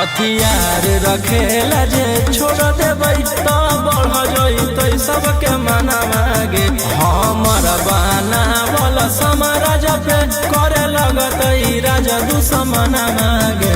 हथियार रखेला जे छोड़ देबै तो बढ़ जइतै सबके मना मागे। हमर बनावल समाराज पे करे लगतै राजा दुश्मन मागे।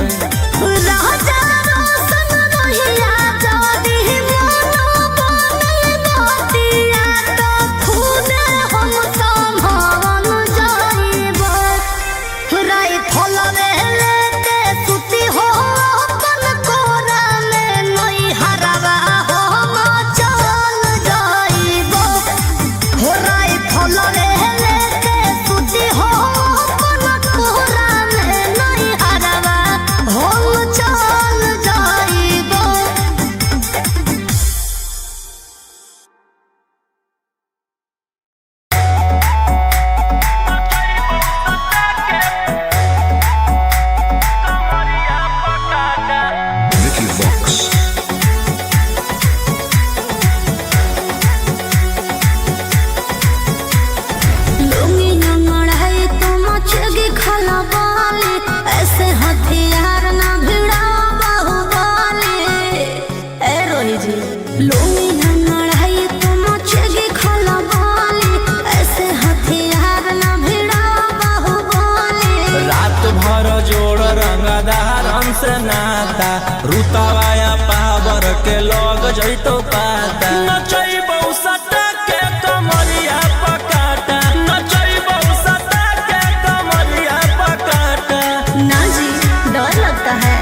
नाता रुतावाया पावर के लग जइतो पाता। नचैबौ सटा के कमरिया पकाटा, नचैबौ सटा के कमरिया पकाटा। ना जी डर लगता है।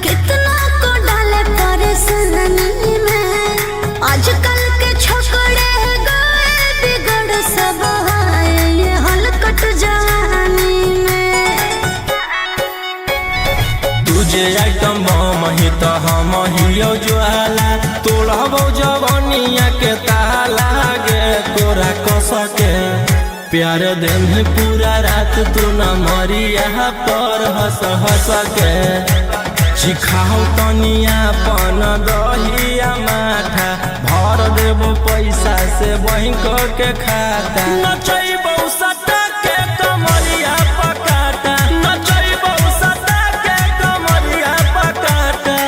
कितना को डाले परेशानी में, आजकल के छोकरे गए बिगड़ सब ये हलकट जवानी में। तुझे आइटम बम ही तो हम हियो ज्वाला, तोड़बौ जवानिया के ताला गे तोरा कसके। प्यार दिन पूरा रात तू न मरिया पर हंस हंस के। सिखाओ तनिया पन दहिया माथा, भर देबो पैसा से बैंक के खाता। नचैबौ सटा के कमरिया पकाटा, नचैबौ सटा के कमरिया पकाटा।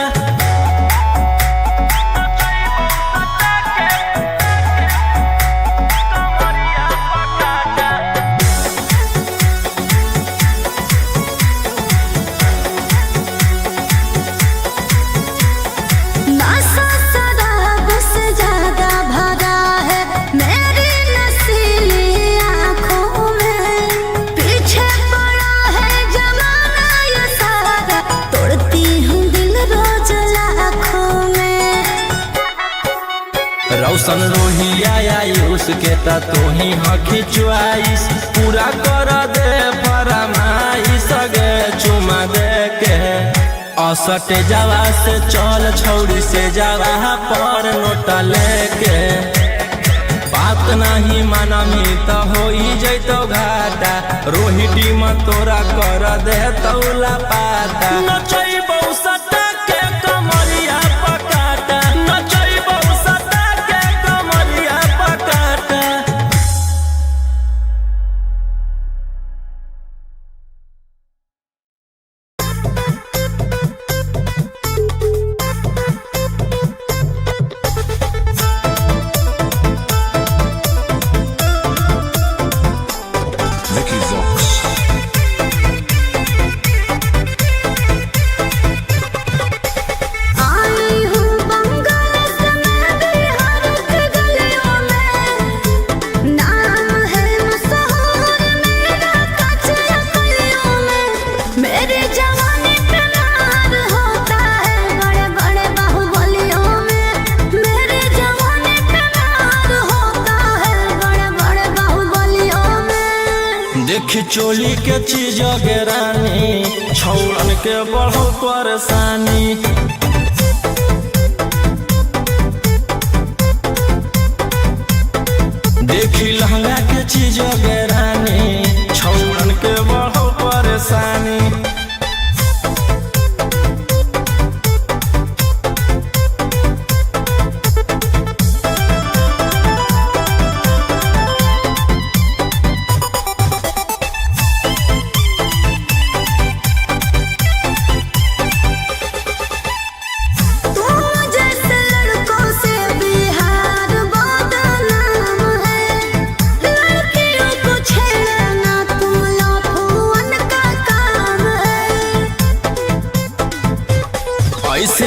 रौशन रोहिया आयुष के तू ही हकी च्वाइस, पूरा कर दे फरमाइश गे चुमा दे के। असटे जावा से चल छौड़ी से जावा पर नोट लेके। बात नहीं मानमी तो हो जैतो घाटा, रोहिटी में तोरा कर दे तौला पाता। नचैबौ सटा के कमरिया पकाटा, नचैबौ सटा के कमरिया पकाटा। देखी चोली के चीज गे रानी, छौड़न के बढ़ो परेशानी। देखी लहंगा के चीज गे रानी, छौड़न के बढ़ो परेशानी।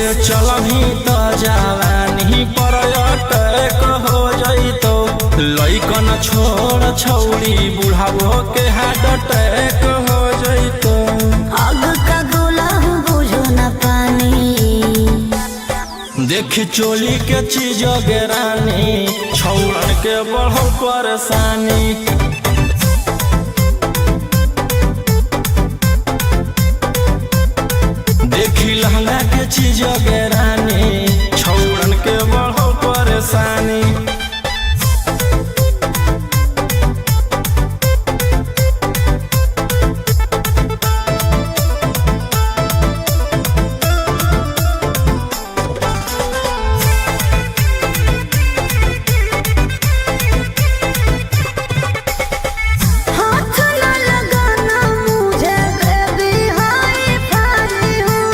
ऐसे चलही तो जवानी पर अटैक हो जइतो। लइकन छोड़ छौड़ी बुढ़ावो के हार्ट अटैक हो जइतो। आग का गोला हूँ बुझो न पानी, देख चोली के चीज गेरानी छौड़न के बढ़ो परेशानी। देखी लहंगा के चीज गेरानी छौड़न के बढ़ो परेशानी। हाथ न लगाना मुझे बेबी, हाय फाई हूँ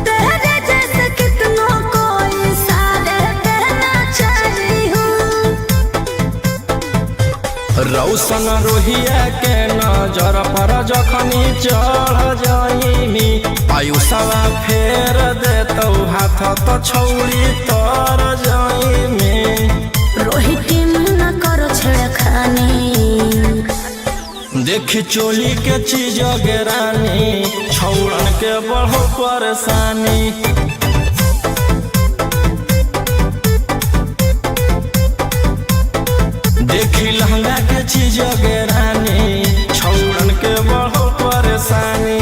तेरे जैसे कितनों को इशारे कहना चाही हूँ। रौशन रोहिया के नजर पर जखनी चढ़ जाइमी। आयुषवा फेर देतौ हाथ तो छौड़ी तर जाइमी। रोहित न करो छेड़खानी, देख चोली के चीज गेरानी छौड़न के बढ़ो परेशानी। देखी लहंगा के चीज गेरानी छौड़न के बढ़ो परेशानी।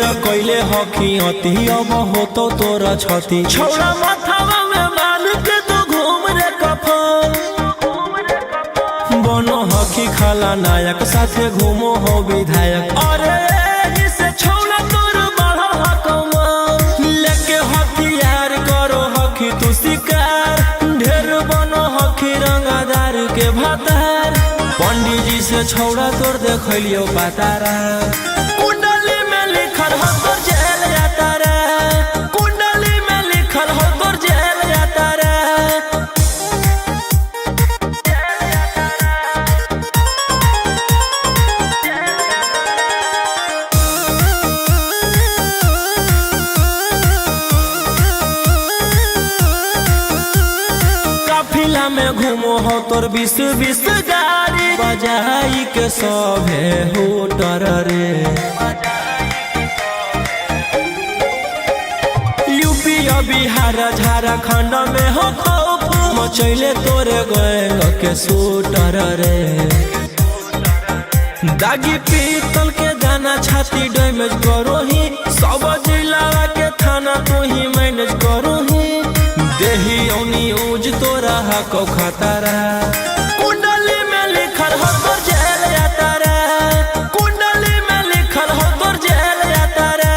ढेर कैले हकी अति अब होतो तोरा छती छौड़ा माथावा में बांध के तू घूम रे कफन बनो हकी खाला नायक साथे घूमो हो विधायक अरे इसे छौड़ा तोर बढ़ा हकमा लेके हथियार करो हकी तू शिकार ढेर बनो हकी रंगादार के भातार पंडित जी से छौड़ा तोर देखलियो पातारा कुंडली में लिखल हो तोर जेल जाता रे कुंडली में लिखल हो तोर जेल जाता रे काफिला में घूमो हो तोर 20 गाड़ी बजाई के सभे होटर रे यूपी बिहार झारखंड में हो खौफ मचैले तोरे गैंग के शूटर रे दागी पीतल के दाना छाती डैमेज करो ही सब जिला के थाना तो ही मैनेज करो ही देही औनी ऊज तोरा हको खतरा कुंडली में लिखल हो तोर जेल जाता रे कुंडली में लिखल हो तोर जेल जाता रे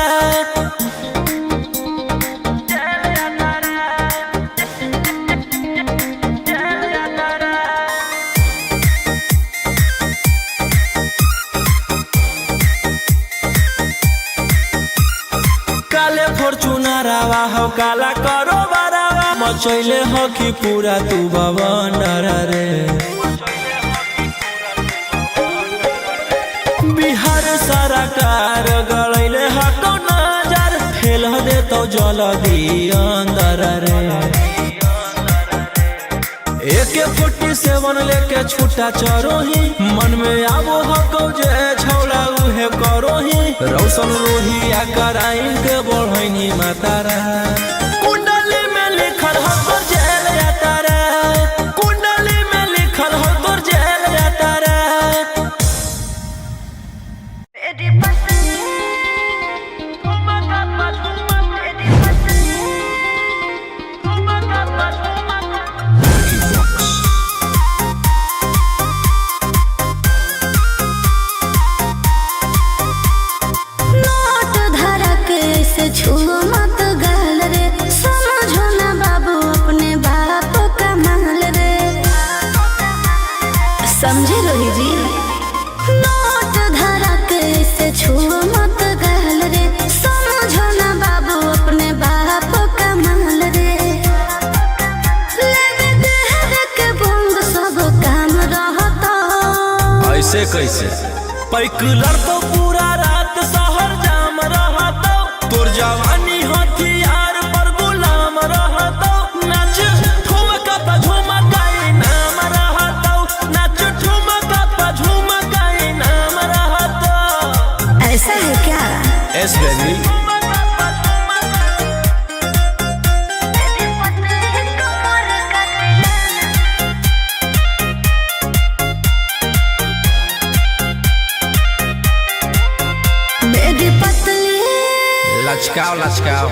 काले फॉर्च्यूनरवा हो काला करो मचैले हो कि पूरा तू बवंडर रे बिहार सरकार गलैले हको नजर फेल देतो जल्दी अंदर रे AK-47 लेके छूटा चरोही मन में आबो हको जे छौड़ा उहे करोही रौशन रोहिया कराइन के बढ़ैनी मातारा कुंडली में लिखल हो तोर जेल जाता रे कुंडली में लिखल हो तोर जेल जाता रे समझे रोही जी नोट धरा के से छुओ मत गहल रे समझो ना बाबू अपने बाप का महल रे लेवे देह के बंद सब काम रहता ऐसे कैसे पैकुलर तो पूरा रात शहर जाम रहता तोर जवानी हथियार पर गुलाम रहता नाच ठुमका पे झुमकाई नाम रहता नाच ठुमका पे झुमकाई नाम रहता ऐसा है क्या एस बेबी लचकाओ लचकाओ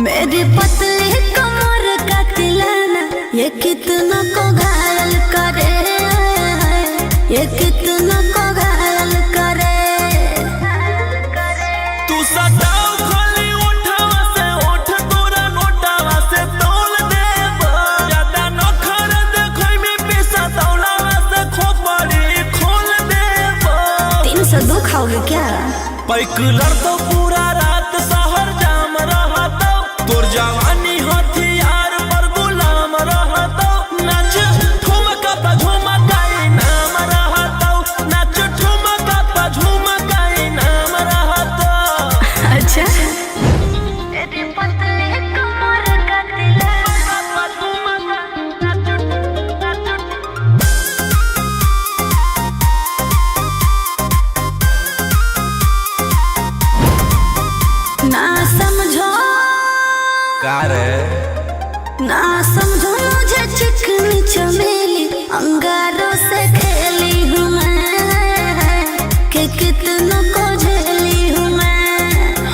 मेरी पतली कमर का तिलाना ये कितना को घायल करे ये कितना को घायल करे तू सताओ खाली उठावा से उठ तोरा नोटावा से तोल देब ज्यादा न खर देखै में पैसा तौलावा से खोपड़ी खोल देब 302 खाओगे क्या पैकुलर तो पूरा रात शहर जाम रहता तोर जवानी हथियार पर गुलाम रहता नाच ठुमका पे झुमकाई नाम रहता नाच ठुमका पे झुमकाई नाम रहता अच्छा मेरी पतली कमर का ना समझो का रे ना समझो मुझे चिकनी चमेली अंगारों से खेली हूँ मैं कि कितनों को झेली हूँ मैं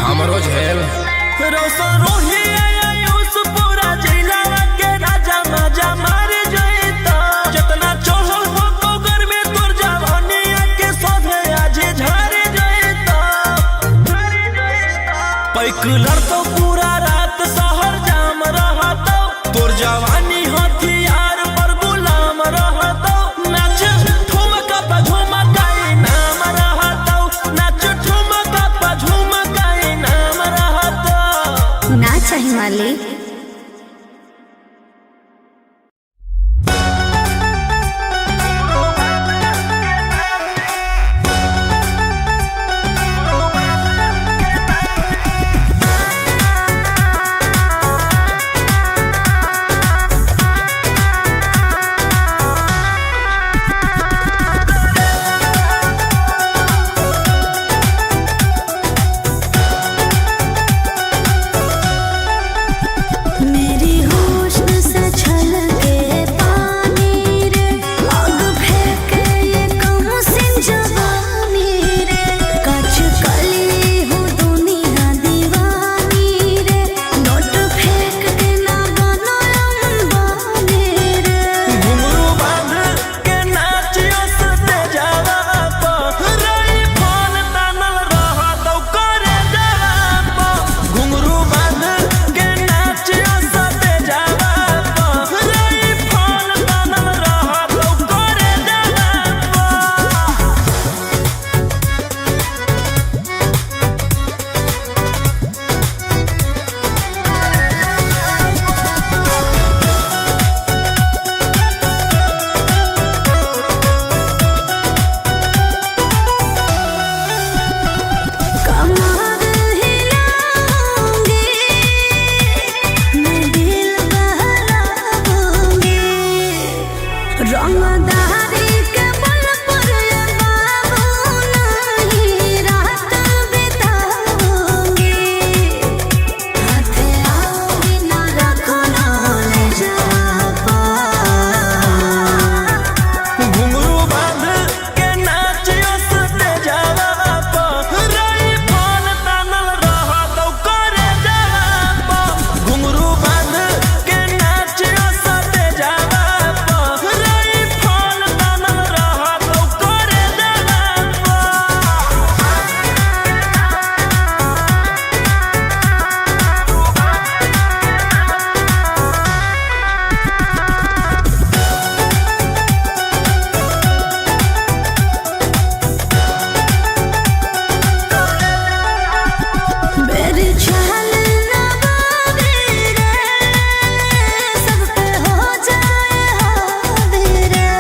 रंगदारी के बल पर बाबू नहीं रात बिताऊंगी हाथे आओगी ना रखो ना ले जापा घुंघरू बांध के नाचियो सते जावा पा रही फोन तानल रह तो करे जावा पा घुंघरू बांध के नाचियो सते जावा पा रही फोन तानल रह तो करे जावा पा मेरी चाल ना बाबी रे सब पे हो जाए हावी रे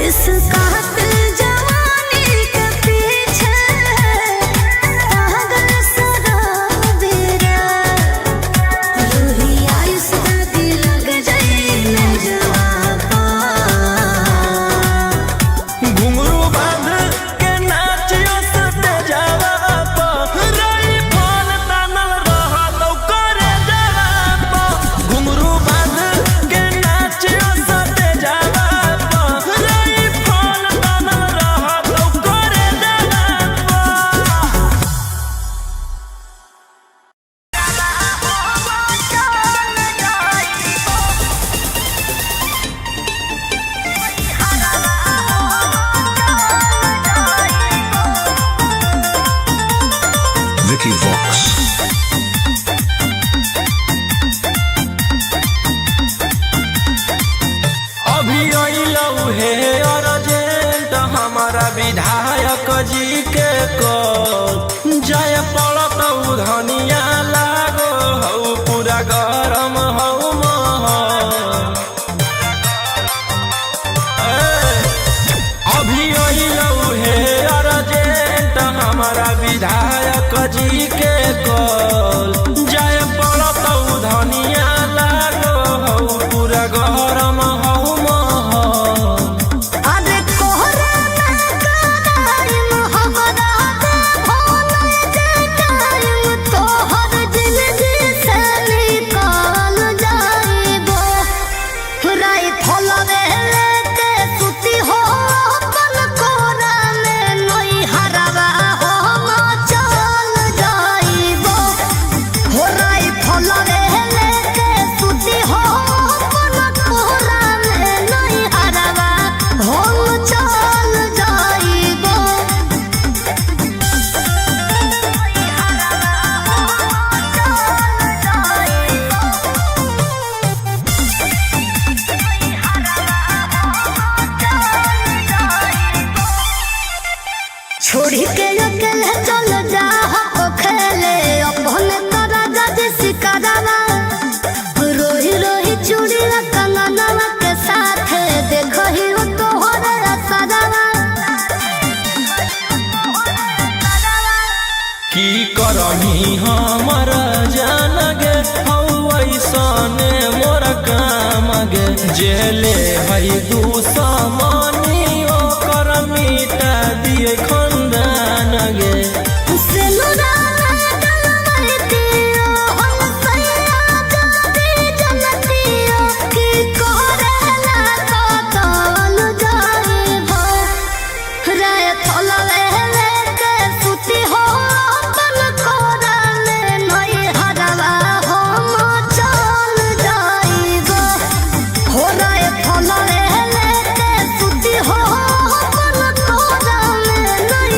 इस कातिल जवानी के पीछे पागल शराबी रे रूही आयुष दादी लग जाए न जवाबा घुंघरू बांध के नाचियो सते जावा पा रही फोन तानल रह तो करे जावा पा घुंघरू बांध के नाचियो सते जावा पा रही फोन तानल रह तो करे जावा Vicky Vox. अभी अइलौ हे अर्जेंट हमारा विधायक जी के कॉल जाय पड़त धनिया लागो हौ पूरा गरम हौ महल अभी अइलौ हे अर्जेंट हमारा विधायक जी के कॉल जाय पड़त धनिया लागो हौ पूरा गरम हौ महल अरे कोहरा ना कराइम हमरा दे भोले जे टाइम तोहर जिंदगी से निकाल जाइबो राई फलवे लेके सुती हो अपन कोरा में नई हरवा हम चल जाइबो हो राई फलवे लेके सुती हो अपन कोरा में नई हरवा हम चल जाइबो छोड़ी के अकेले चल जा हो खेले अपने तोरा जज सिकरवा रोही रोही चूड़ी कंगनवा के साथ देखो ही हो तोहर असरवा की करही हमर जान गे हौ ऐसने मोर काम गे जेले है दुश्मनी ओकर मिटा दिए खंदान गे सिनुरा डलवैतियो हम सैया जाती जलतियो की कोरेला कतल जाइबो राय फलवे लेके सुती हो अपन कोरा में नई हरवा हम चल जाइबो हो राय फलवे लेके सुती हो अपन कोरा में नई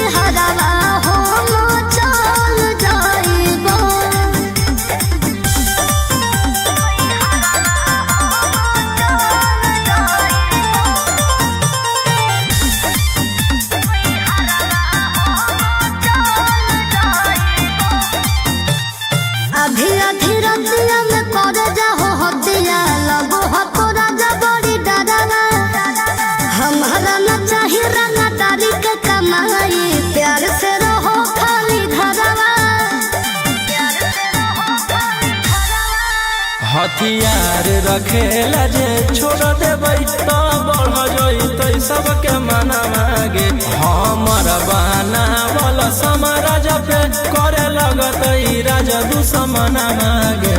हथियार रखेला जे छोड़ देबै तो बढ़ जइतै सबके मना मागे हमर बहाना वाला समाराज पे करे लगतै राजा दुश्मन मागे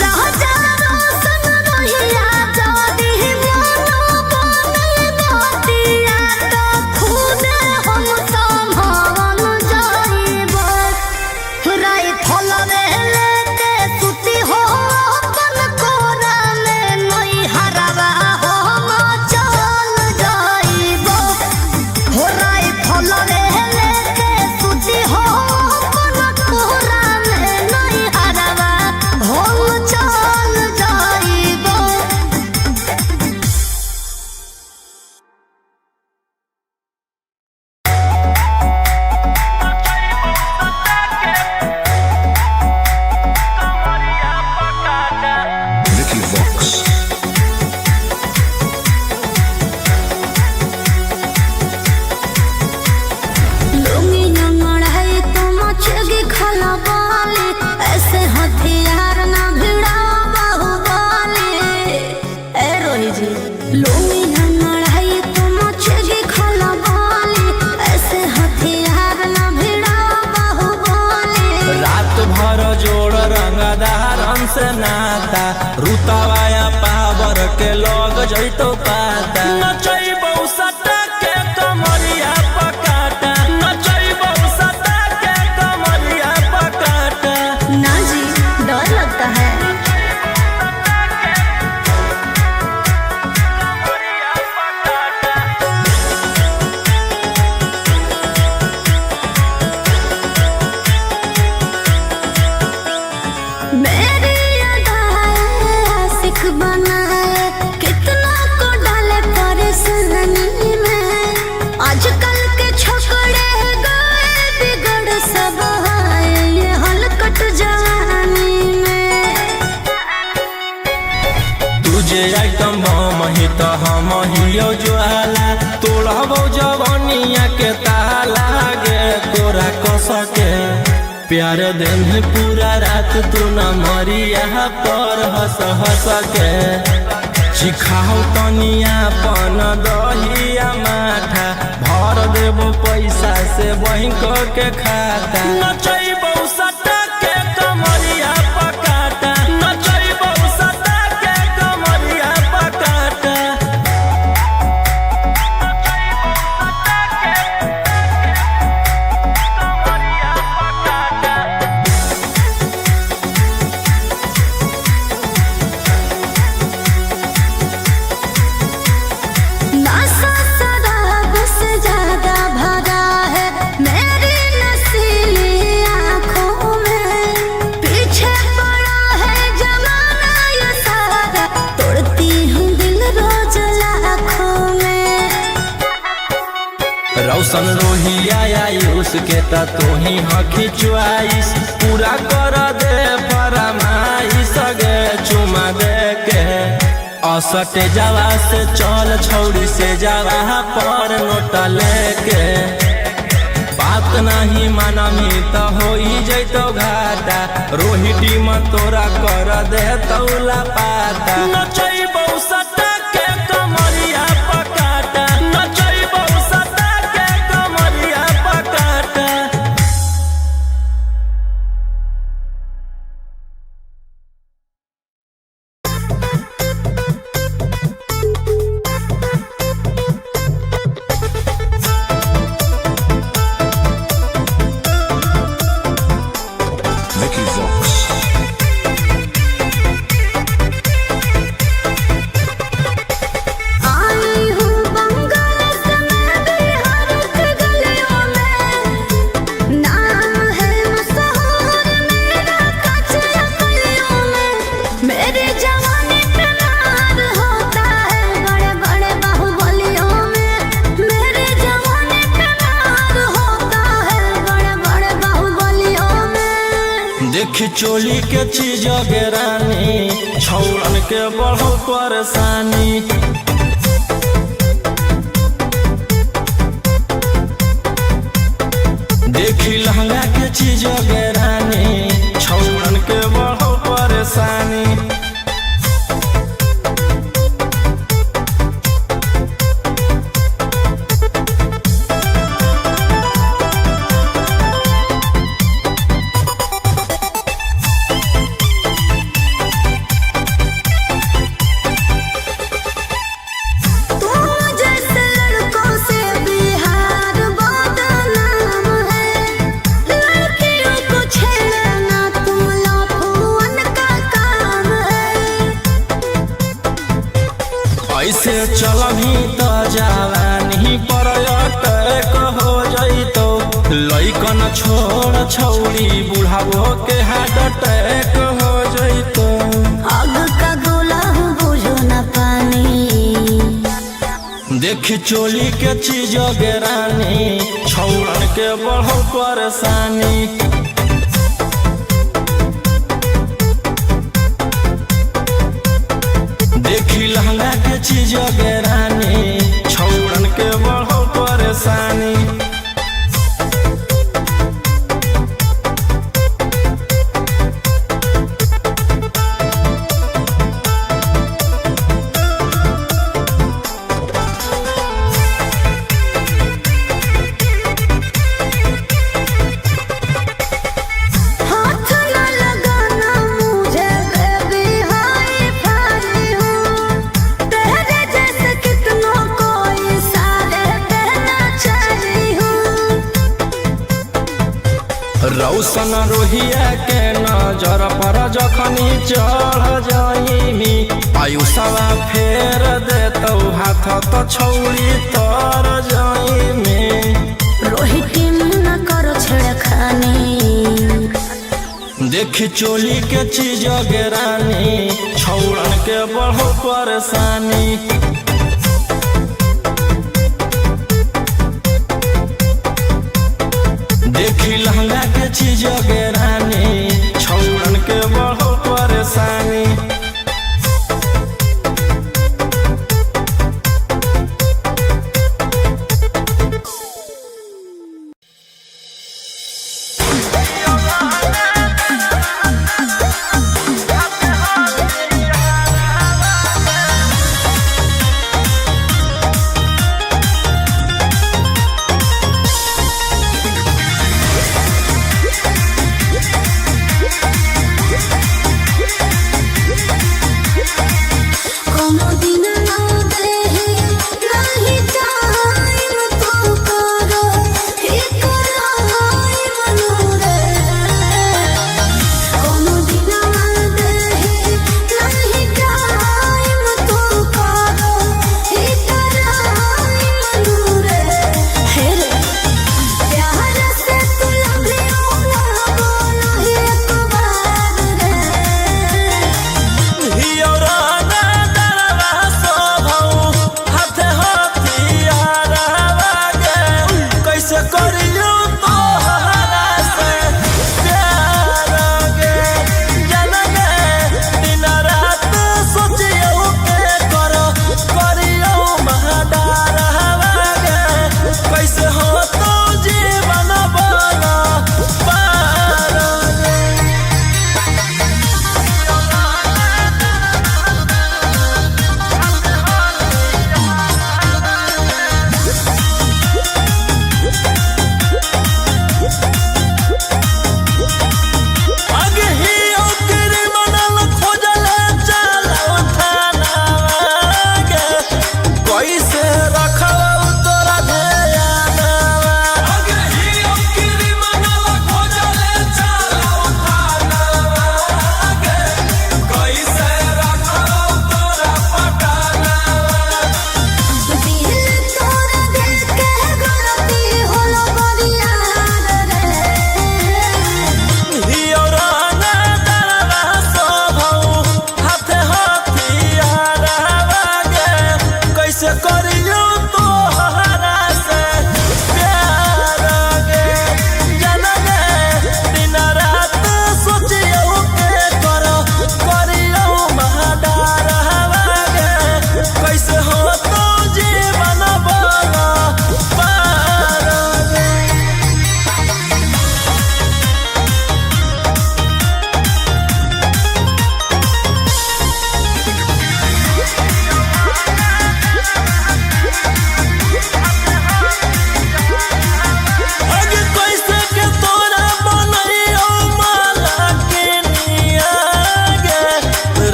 राजा रोशन रहिया जादी मनो बने बतिया तो खुद हम संभाल जाइबो राई फलवे लेके सुती हो अपन कोरा में नई हरवा हम चल जाइबो हो राई फलवे लेके सुती हो अपन कोरा में नई हरवा हम चल जाइबो Vicky Vox. लुंगी नंगड़ाई तो मचगी खला बाले ऐसे हथियार ना भिड़ा बाहुबली ए रोही जी लुंगी नंगड़ाई तो मचगी खला बाले ऐसे हथियार ना भिड़ा बाहुबली रात भर जोड़ रंगदारन से नाता रुतावाया पावर के लोग जइतो पाता नचैबौ सटा के कमरिया पकाटा नचैबौ सटा के कमरिया पकाटा ना जी डर लगता है मेरी अदाएं आशिक बनाए कितना को डाले परेशानी में आजकल के छोकरे गए बिगड़ सब है ये हलकट जवानी में तुझे आइटम बम ही तो हम हियो ज्वाला तोड़बो जवानिया के ताला गे तोरा कसके प्यार दिन पूरा रात तू न मरिया पर हंस हंस के चिखाओ तनिया पन दहिया माथा भर देबो पैसा से बैंक के खाता नचैबौ सटा के कमरिया पकाटा नचैबौ सटा के कमरिया पकाटा नशा शराब से ज्यादा भरा है मेरी नशीली आँखों में पीछे पड़ा है जमाना ये सारा तोड़ती हूँ दिल रोज लाखों में रौशन रोहिया आयुष के ता तू ही हखी चुआइस पूरा कर दे फरमाइश गे चुमा दे के असटे जावा से चल छौड़ी से जावा पर नोट लेके बात नहीं मानमी तो हो जैतो घाटा रोहिटी में तोरा कर दे तौला पाता नचैबौ सटा के कमरिया पकाटा नचैबौ सटा के कमरिया पकाटा Vicky Vox. आई हूँ बंगाल से मैं बिहार के गलियों में नाम है मशहूर मेरा कचरा गलियों में मेरी जवानी पे मार होता है बड़े बड़े बाहुबलियों में मेरी जवानी पे मार होता है बड़े बड़े बाहुबलियों में देख चोली के चीज गे रानी छौड़न के बढ़ो परेशानी देखी लहंगा के चीज गे रानी छौड़न के बढ़ो परेशानी ऐसे चलभी तो जवानी पर अटैक हो जइतो लइकन छोड़ छौड़ी बुढ़ावो के हार्ट अटैक हो जइतो। आग का गोला हूँ बुझो न पानी, देखी चोली के चीज गेरानी छौड़न के बढ़ो परेशानी। देखी लहंगा के चीज गेरानी छौड़न के बढ़ो परेशानी। हाथ न लगाना मुझे बेबी हाय भाई हूँ, तेरे जैसे कितनों को इशारे देना चाहिए हूँ। रौशन रोहिया के नजर पर जखनी चढ़ जाइमी आयुषवा फेर देतौ हाथ तो छौड़ी तर जाइमी। रोहित न करो छेड़खानी, देखी चोली के चीज गेरानी छौड़न के बढ़ो परेशानी। देखी लहंगा के चीज गेरानी छौड़न के बढ़ो परेशानी।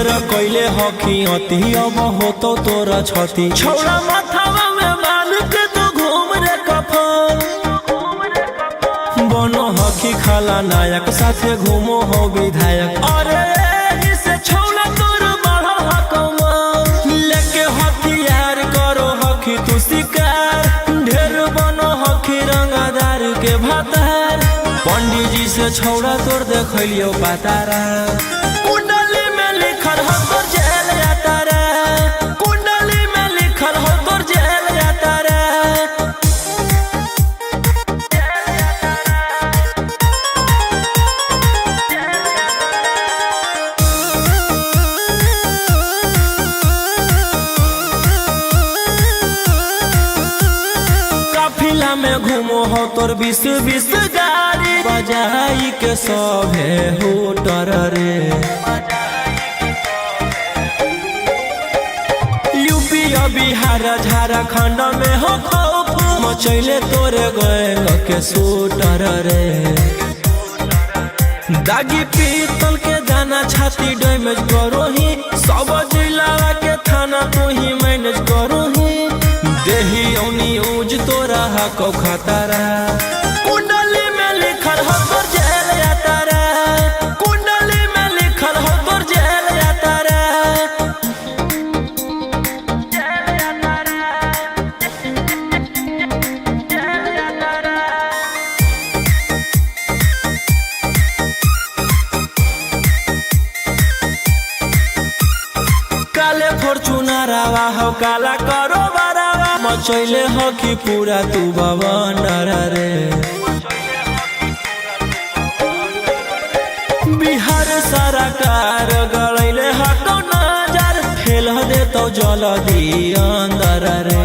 ढेर कैले हकी अति अब हो तो तोरा छती छौड़ा माथावा में बांध के तो घूम रे कफन बनो हकी खाला नायक साथे घूमो हो विधायक अरे इसे छौड़ा तोर बड़ा हकमा लेके हथियार करो हकी तू शिकार ढेर बनो हकी रंगदार के भातार पंडित जी से छौड़ा तोर देखलियो पातारा कुंडली में लिखल हो तोर जेल जाता रे कुंडली में लिखल हो तोर जेल जाता रे काफिला में घूमो हो तोर 20 गाड़ी बजाई के सभे होटर रे यूपी बिहार झारखंड में हो खौफ मचैले तोरे गैंग के शूटर रे दागी पीतल के दाना छाती डैमेज करो ही सब जिला के थाना तो ही मैनेज करो ही देही औनी ऊज तोरा हको खतरा कुंडली में लिखल हो तोर जेल जाता रे कुंडली में लिखल हो तोर जेल जाता रे काले फॉर्च्यूनर आवा हो काला करो बारावा मचैले हो कि पूरा तू बवंडर रे बिहार सरकार गलैले हको नजर फेल दे तो जल्दी अंदर रे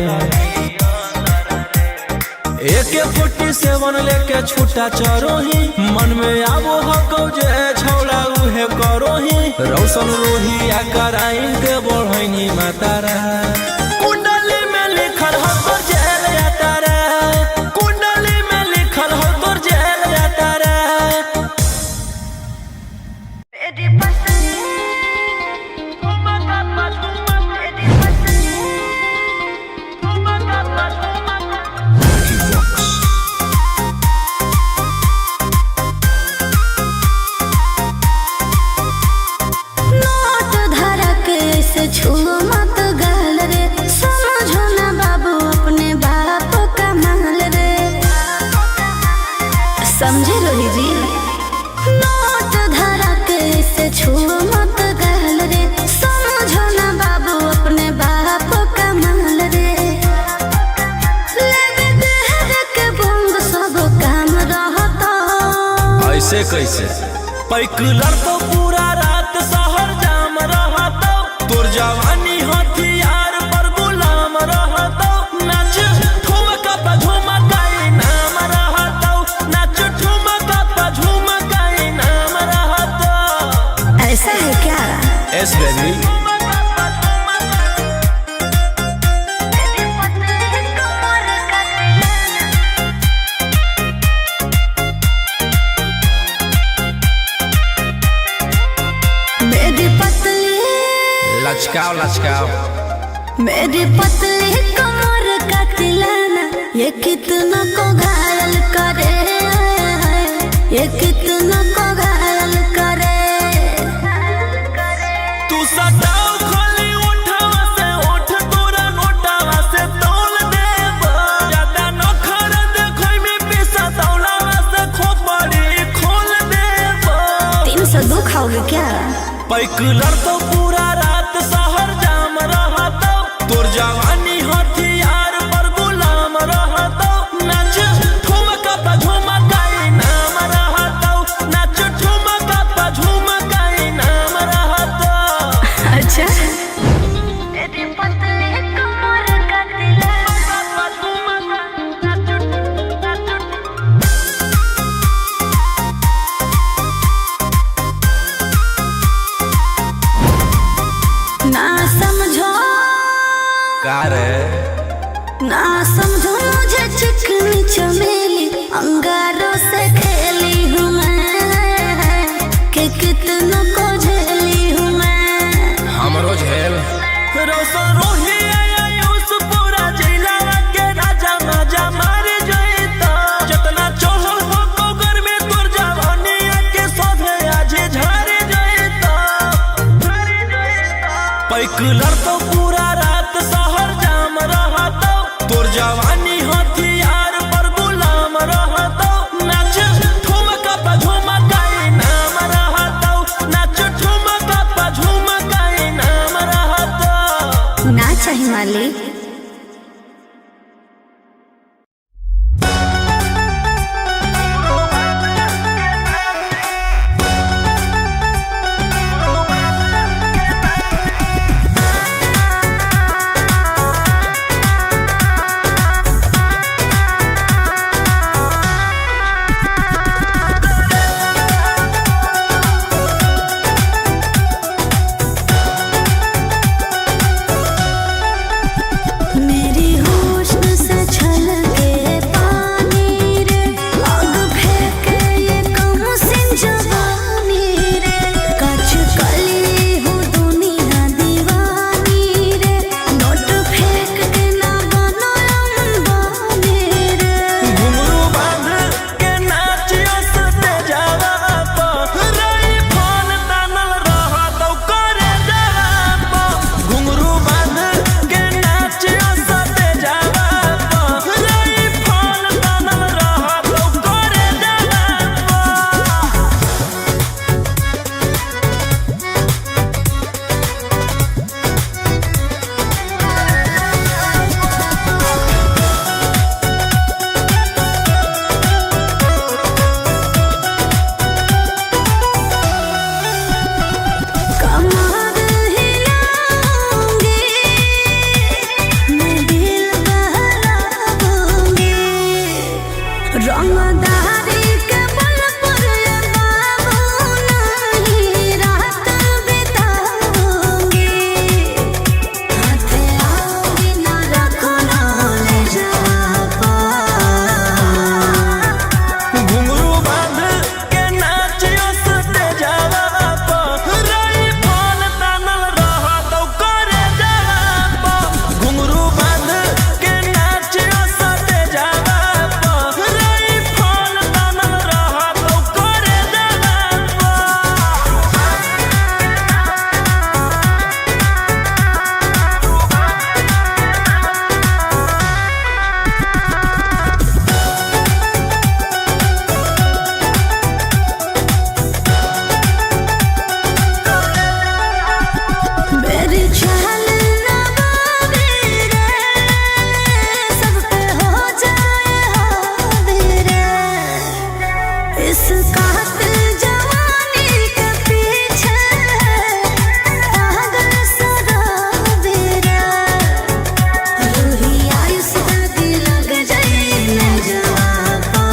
AK-47 लेके छूटा चरो ही मन में आबो हको जे छौड़ा उहे करो ही रौशन रोही आकर आइन के बढ़ैनी मातारा कुंडली में लिखल हो तोर जेल जाता रे कुंडली में लिखल हो तोर जेल जाता रे Vicky Vox. नोट धरा के से छुओ मत गाल रे समझो ना बाबू अपने बाप का माल रे समझे रोही जी नोट धरा के से छुओ मत गाल रे समझो ना बाबू अपने बाप का माल रे लेवे देहर के बंग सब काम रहता ऐसे कैसे पैकुलर तो पूरा रात शहर जाम रहता तोर जवानी हथियार पर गुलाम रहता नाच ठुमका पे झुमकाई नाम रहता नाच ठुमका पे झुमकाई नाम रहता ऐसा है क्या एस बेबी मेरी पतली लचकाओ लचकाओ मेरी पतली कमर का तिलाना ये कितना को घायल करे ये कितना को घायल करे तू सटाओ खाली उठावा से उठ तोरा नोटावा से तौल देब ज्यादा नखर देखै में पैसा तौलावा से खोपड़ी खोल देब 302 खाओगे क्या पैकुलर तो पूरा रात शहर जाम रहता तोर जवानी हथियार पर गुलाम रहता नाच ठुमका पे झुमकाई नाम रहता नाच ठुमका पे झुमकाई नाम रहता अच्छा मेरी पतली कमर का तिलाना दारी के बल पर बाबू नहीं रात बिताऊंगी हाथे आऊंगी ना रखो ना ले जा घुंघरू बांध के नाचियो सते जावा रही फल तानल रहा तो करे जावा घुंघरू बांध के नाचियो सते जावा रही फल तानल रहा तो करे जावा मेरी चाल नवाबी रे सब पे हो जाए हावी रे इस कातिल जवानी के पीछे पागल शराबी रे रूही आयुष दी लग जाए न जापा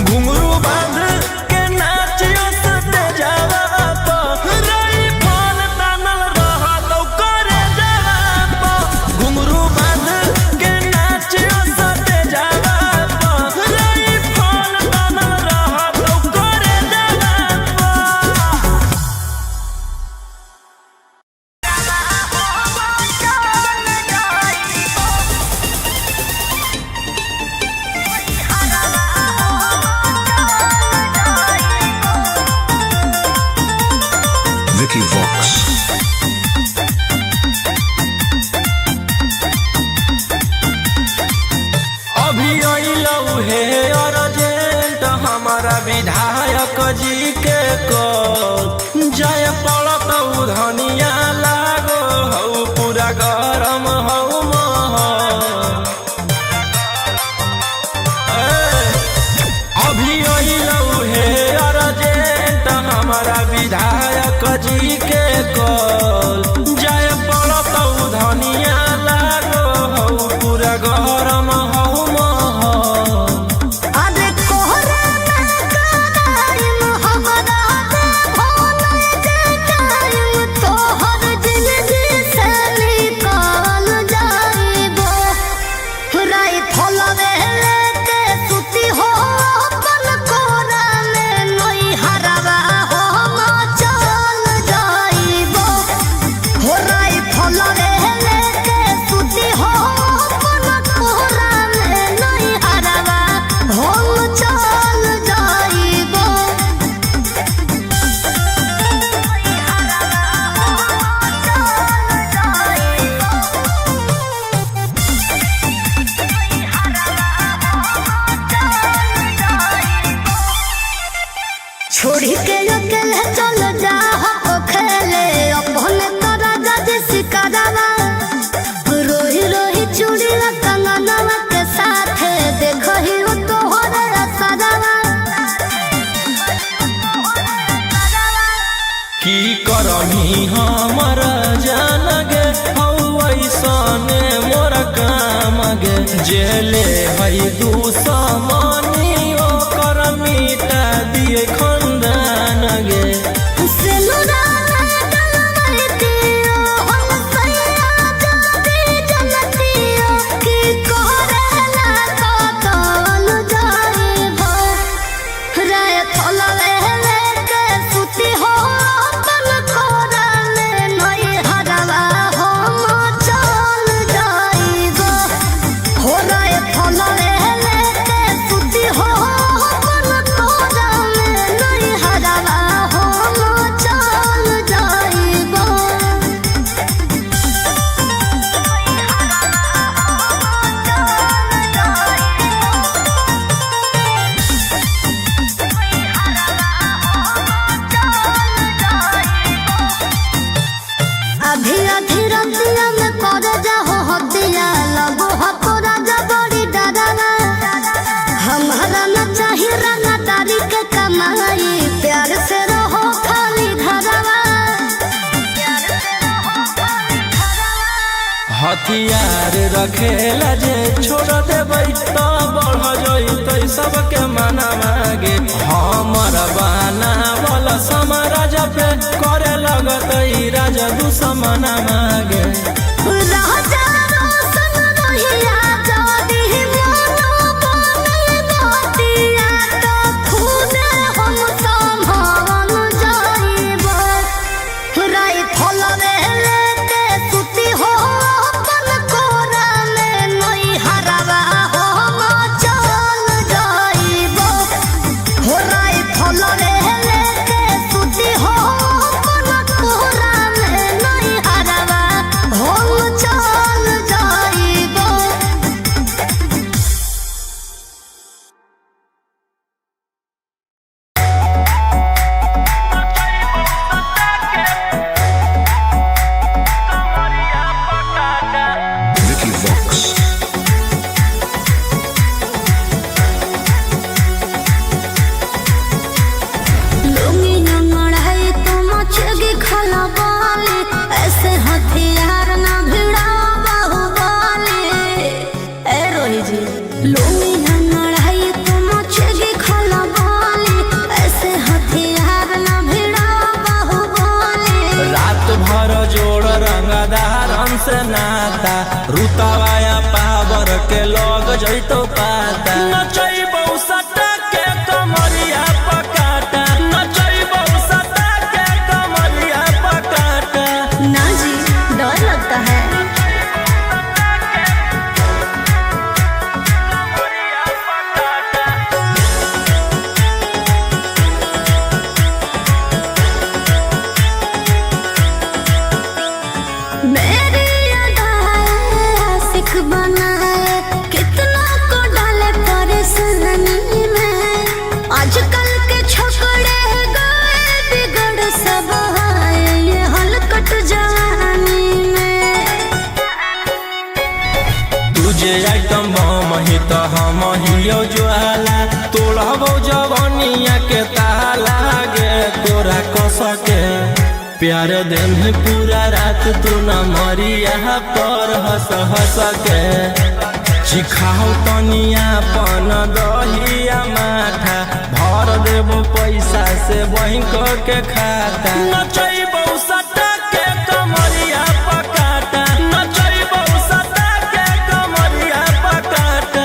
घुंघरू बांध के नाचियो सते जावा रही फल तानल रहा तो करे जावा घुंघरू बांध के नाचियो सते जावा रही फल तानल रहा तो करे जावा Vicky Vox. अभी अइलौ हे अर्जेंट हमारा विधायक जी के कॉल जय पड़त धनिया लागो हौ पूरा गरम हौ महल अभी अइलौ हे अर्जेंट हमारा विधायक जी के कॉल जय पड़त धनिया लागो हौ पूरा गरम हौ महल अरे कोहरा में टाइम हमरा दे भोले जे टाइम तोहर जिंदगी से निकाल जाइबो राई फलवे लेके सुती हो अपन कोरा में नई हरवा हो चल जाइबो हो राई फलवे लेके सुती हो अपन कोरा में नई हरवा हो चल जाइबो छोड़ी के अकेले चल जा हो खेले अपने तो राजा जी सिकरवा रोही रोही चूड़ी कंगनवा के साथ देखो ही हो तोहरे असरवा की करही हमर जान गे हौ ऐसने मोर काम गे जेले है दुश्मनी ओकर मिटा दिए खंदान गे सेनुरा डलवैतियो हम सैया जाती जनतियो की करेला कतल जाइबो राय फलवे लेके सुती हो अपन कोरा में नई हरवा हो चल जाइबो हो राय फलवे लेके सुती हो अपन कोरा में नई हरवा हो चल जाइबो आधी आधी रतिया में कर जाहो हतिया लगो हको राजा बड़ी डरावा हमारा न चाहिए रंगदारी के कमाई प्यार से रहो खाली घरवा हथ हथियार रखेला जे छोड़ देबै तो बढ़ जइतै सबके मना मागे हमर बना वाला समाराज पे करे लगतै राजा दुश्मन मागे राजा रोशन रहिया जदी मोनो बनल गोतिया तो खुदे हम संभाल जाइबो राई फल लेते सुती हो अपन कोरा में नई हरवा हम चल जाइबो हो राई फल लेते सुती हो अपन कोरा में नई हरवा हम चल जाइबो Vicky Vox. लुंगी नंगड़ाई तो मचेगी खलबाली ऐसे हथियार ना भिड़ाओ बाहुबली ए रोही जी लुंगी नंगड़ाई तो मचेगी खलबाली ऐसे हथियार ना भिड़ाओ बाहुबली रात भर जोड़ रंगदारन से नाता रुतवाया पावर के लग जइतो पाता नचैबौ सटा के कमरिया पकाटा नचैबौ सटा के कमरिया पकाटा ना जी डर लगता है मेरी अदाएं आशिक बनाए कितना को डाले परेशानी में आजकल के छोकरे गए बिगड़ सब है ये हलकट जवानी में तुझे आइटम बम ही तो हम हियो ज्वाला तोड़बौ जवानिया के ताला गे तोरा कसके प्यार दिन पूरा रात तू न मरिया पर हंस हंस के चिखाओ तनिया पन दहिया माथा भर देबो पैसा से बैंक के खाता नचैबौ सटा के कमरिया पकाटा नचैबौ सटा के कमरिया पकाटा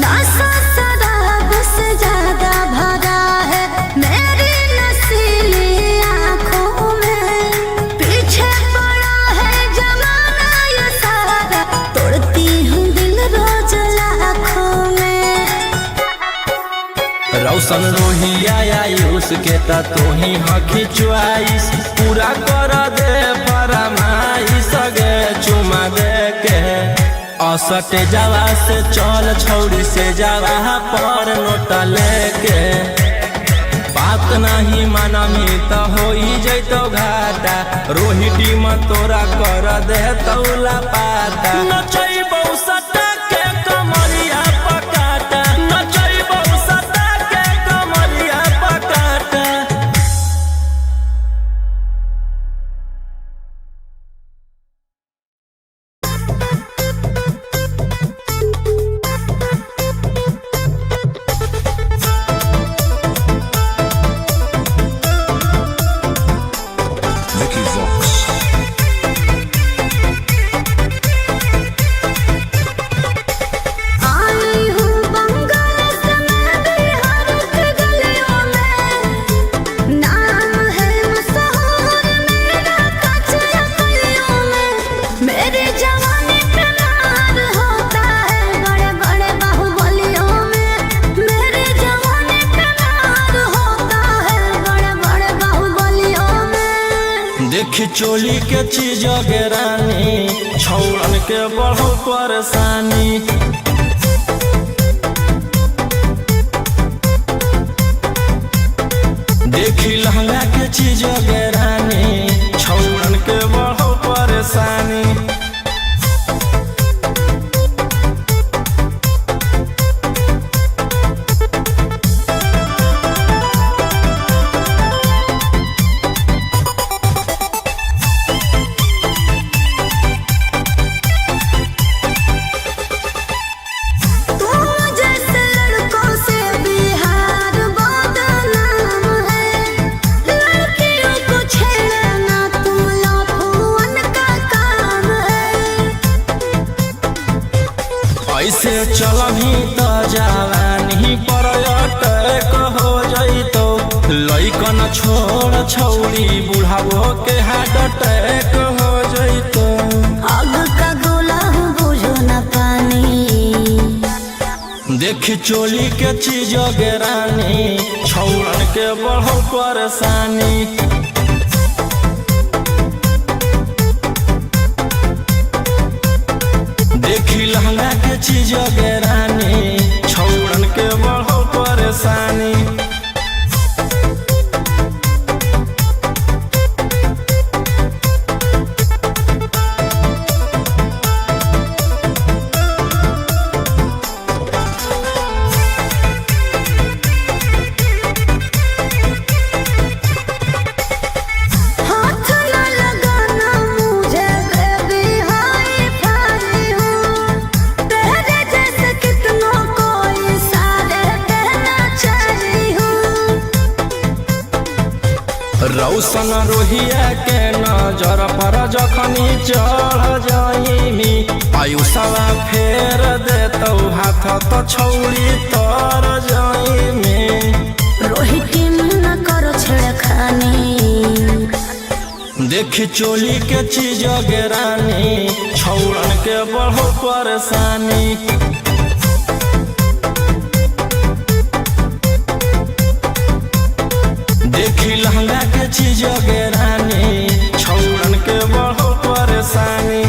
नशा शराब से ज्यादा भरा है मेरी नशीली आंखों में पीछे पड़ा है जमाना ये सारा तोड़ती हूँ दिल रोज लाखों में रौशन रोहिया आयुष के ता तोही हकी च्वाइस पूरा कर दे फरमाइश गे चुमा दे के असटे जावा से चल छौड़ी से जावा पर नोट लेके बात नहीं मानमी तो होई जइतो घाटा रोहिटी में तोरा कर दे तौला पाता नचैबौ सटा के कमरिया पकाटा नचैबौ सटा के कमरिया पकाटा Vicky Vox. आई हूँ बंगाल से मैं बिहार के गलियों में नाम है मशहूर मेरा कचरा गलियों में मेरे जवानी पे मार होता है बड़े बड़े बाहुबलियों में मेरे जवानी पे मार होता है बड़े बड़े बाहुबलियों में देखी चोली के चीज गे रानी छौड़न के बढ़ो परेशानी देखी लहंगा के चीज गे रानी छौड़न के बढ़ो परेशानी छोड़ छौड़ी बुढ़ावो के हार्ट अटैक हो जैतो। आग का गोला हूँ बुझो न पानी। देखी चोली के चीज रानी छौड़न के बढ़ल परेशानी। देखी लहंगा के चीज रानी छौड़न के बढ़ल परेशानी। हाथ न लगाना मुझे बेबी हाय फाई हूँ। तेरे जैसे कितनों को इशारे कहना चाहिए हूँ। रौशन रोहिया के नजर पर जखनी चढ़ जाइमी आयुषवा फेर देतौ हाथ तो छौड़ी तर जाइमी। रोहित न करो छेड़खानी। देखी चोली के चीज रानी छौड़न के बढ़ो परेशानी। देखी लहंगा के चीज रानी छौड़न के बढ़ो परेशानी।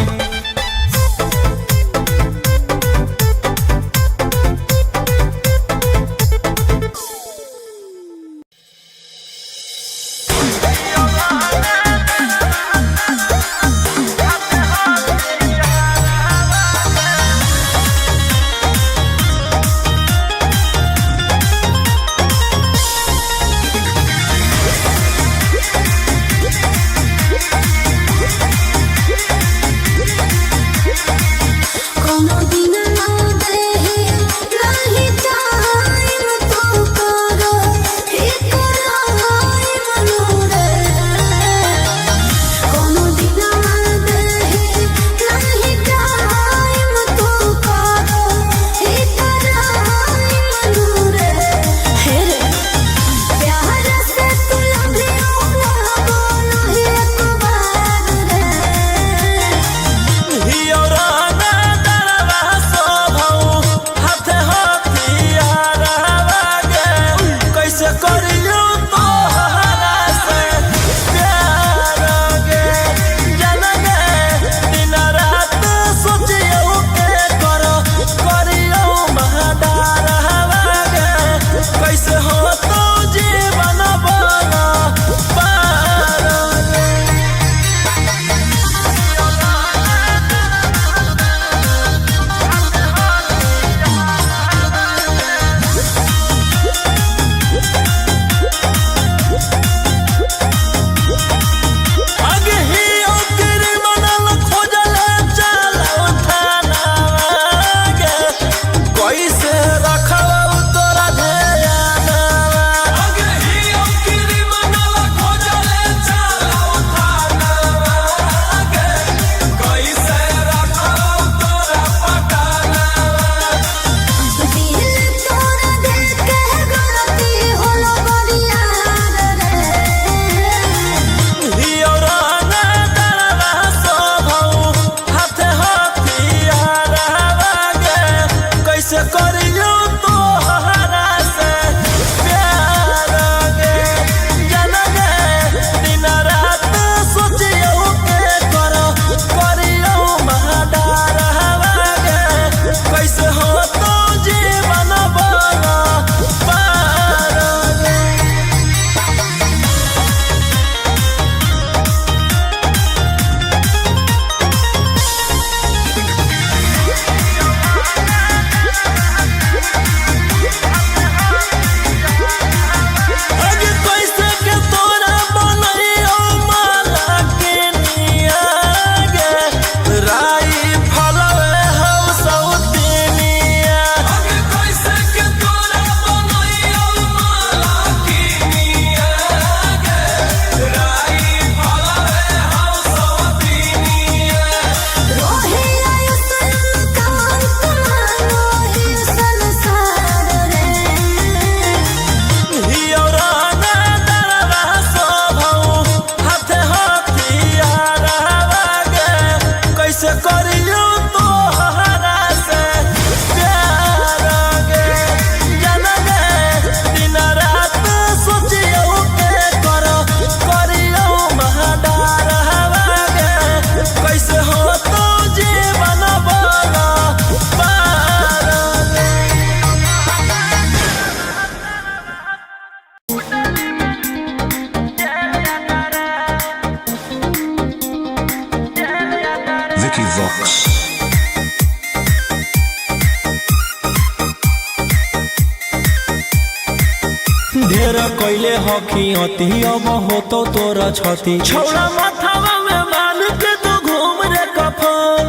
ढेर कैले हकी अति अब हो तो तोरा छती छौड़ा माथावा में बांध के तो घूम रे कफन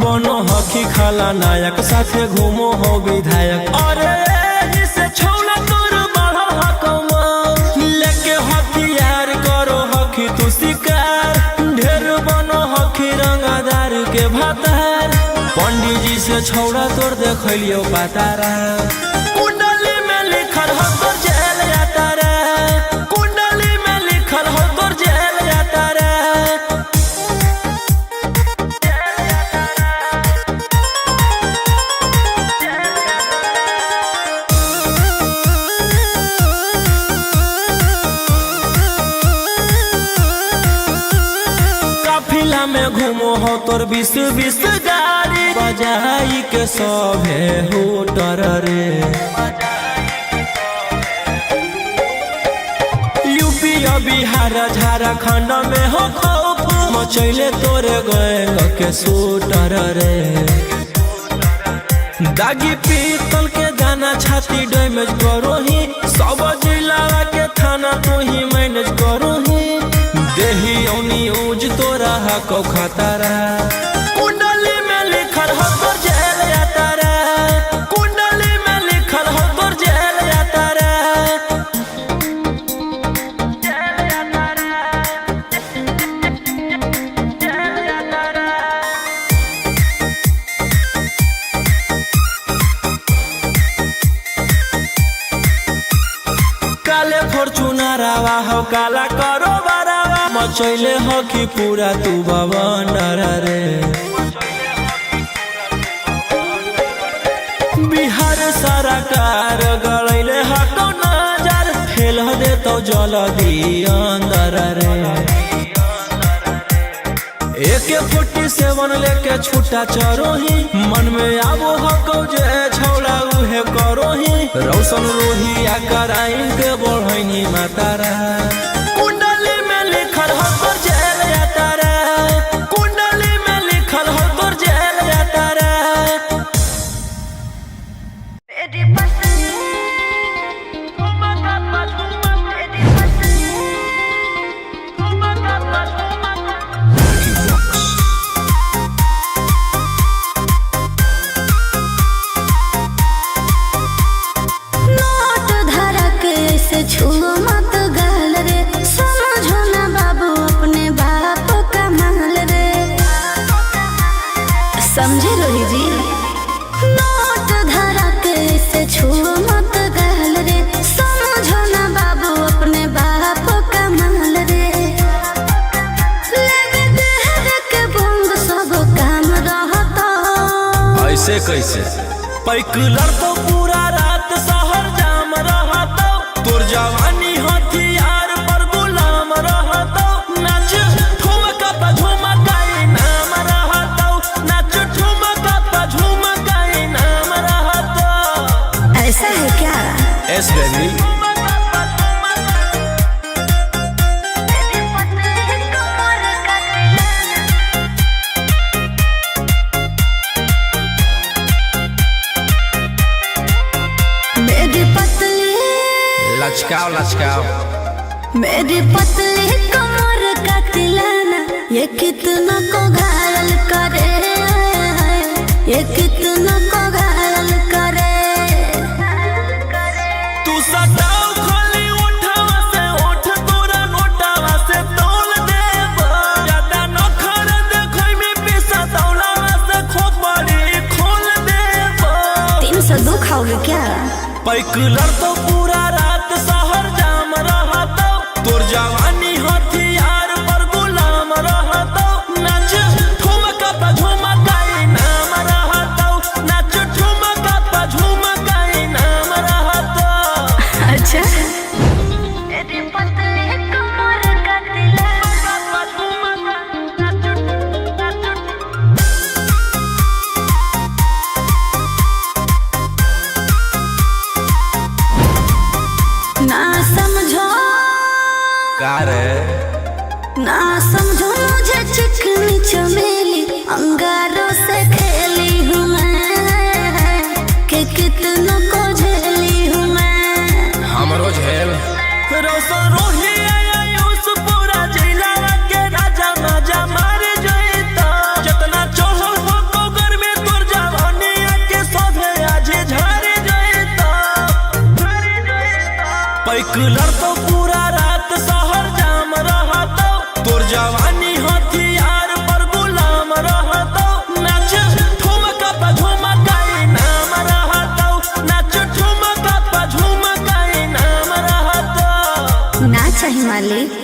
बनो हकी खाला नायक साथे घूमो हो विधायक अरे जिसे छौड़ा तोर बढ़ा हकमा लेके हथियार करो हकी तू शिकार ढेर बनो हकी रंगादार के भातार पंडित जी से छौड़ा तोर देखलियो पातारा कुंडली में लिखल हो तोर जेल जाता रे कुंडली में लिखल हो तोर जेल जाता रे काफिला में घूमो हो तोर 20 गाड़ी बजाई के सभे होटर रे यूपी बिहार झारखंड में हो खौफ मचैले तोरे गैंग के शूटर रे दागी पीतल के दाना छाती डैमेज करो ही सब जिला के थाना तो ही मैनेज करो ही देही औनी ऊज तोरा हको खतरा कुंडली में लिखल हो तोर जेल जाता रे कुंडली में लिखल हो तोर जेल जाता रे काले फॉर्च्यूनरवा हो काला करो बरावा मचैले हो कि पूरा तू बवंडर रे बिहार सरकार गलैले हको नजर फेल दे तो जल्दी अंदर रे AK-47 लेके छूटा चरोही मन में आबो हको जे छौड़ा उहे करोही रौशन रोहिया कराइन के बढ़ैनी मातारा कुंडली में लिखल हो तोर जेल जाता रे कुंडली में लिखल हो तोर जेल जाता रे Vicky Vox. नोट धरा के से छुओ मत गाल रे समझो ना बाबू अपने बाप का माल रे समझे रोही जी नोट धरा के से छुओ मत गाल रे समझो ना बाबू अपने बाप का माल रे लगे देहर के बंग सब काम रहता ऐसे कैसे पैकुलर तो पूरा रात शहर जाम रहता तोर जवानी हथियार पर गुलाम रहता नाच ठुमका पे झुमकाई नाम रहता नाच ठुमका पे झुमकाई नाम रहता ऐसा है क्या एस बेबी मेरी पतली लचकाओ लचकाओ मेरी पतली कमर का तिलाना ये कितना को घायल करे ये कितना को घायल करे तू सटाओ खाली उठावा से उठ तोरा नोटावा से तोल देब ज्यादा नखर देखै में पैसा दौलावा से खोपड़ी खोल देब 302 खाओगे क्या पैकुलर तो पूरा रात शहर जाम रहता तोर जवानी हथियार पर गुलाम रहता नाच ठुमका पे झुमकाई नाम रहता नाच ठुमका पे झुमकाई नाम रहता अच्छा मेरी पतली कमर का ना समझो का रे ना समझो मुझे चिकनी चमेली अंगारों से खेली हूँ मैं कि कितनों को झेली हूँ मैं रोशन रोही आयुष पूरा जिला के राजा मजा मार जइता जितना चढ़ो हो गोगर में तोर जवानी के सोधे आज झर जइता पैकुलर तो पूरा रात शहर जाम रहता तोर जवानी हथियार पर गुलाम रहता नाच ठुमका पे झुमकाई नाम रहता नाच ठुमका पे झुमकाई नाम रहता ना चाही मालिक।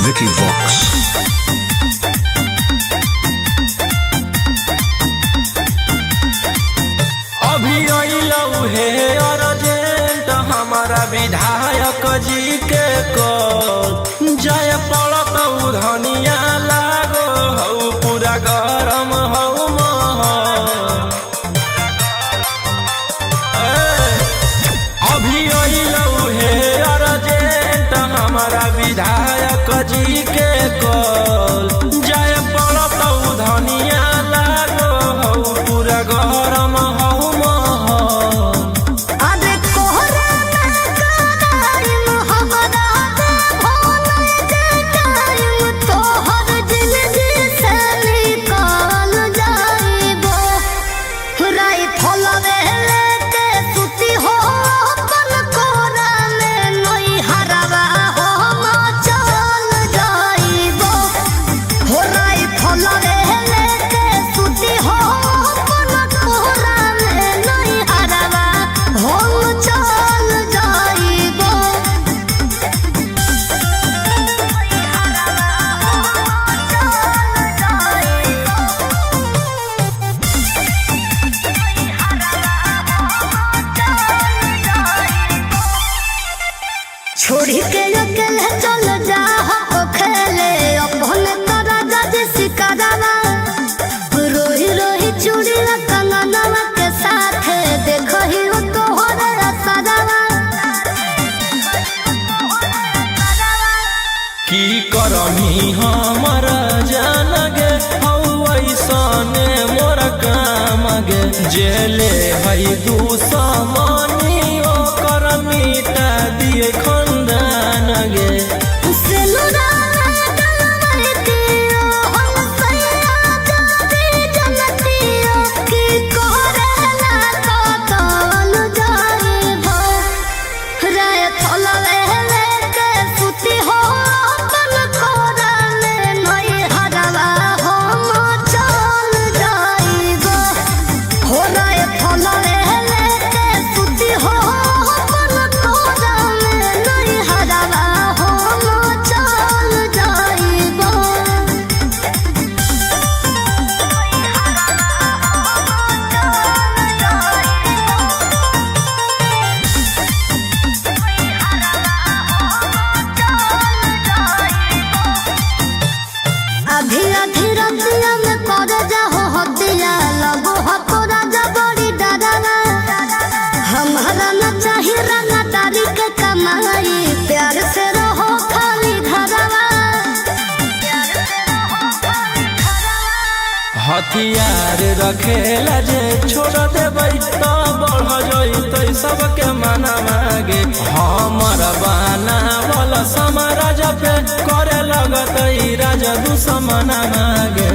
Vicky Vox. अभी अइलौ हे अर्जेंट हमारा विधायक जी के कॉल जय पड़त धनिया लागो हौ पूरा गरम हौ महल। अभी अइलौ हे अर्जेंट हमारा विधायक जी के कॉल जय पड़त धनिया लागो हौ पूरा गरम हौ महल। अरे कोहरा टाइम हमरा दे भोले जे टाइम तोहर जिंदगी से निकाल जाइबो राई फलवे लेके सुती हो अपन कोरा में नई हरवा हो चल जाइबो। छोड़ी के अकेले चल जा हो खेले अपने तोरा जज सिकारावा रोही रोही चूड़ी कंगनवा के साथ देखो ही तो हो रे सदावा की करमी हमर जान गे ऐसने मोर काम गे जेले है दुश्मनी ओकर मिटा दिए खंदान गे हथियार रखेला जे छोड़ देबै तो बढ़ जइतै सबके मन मागे हमर बाना वाला समाराज पे करे लगतै राजा दुश्मन मागे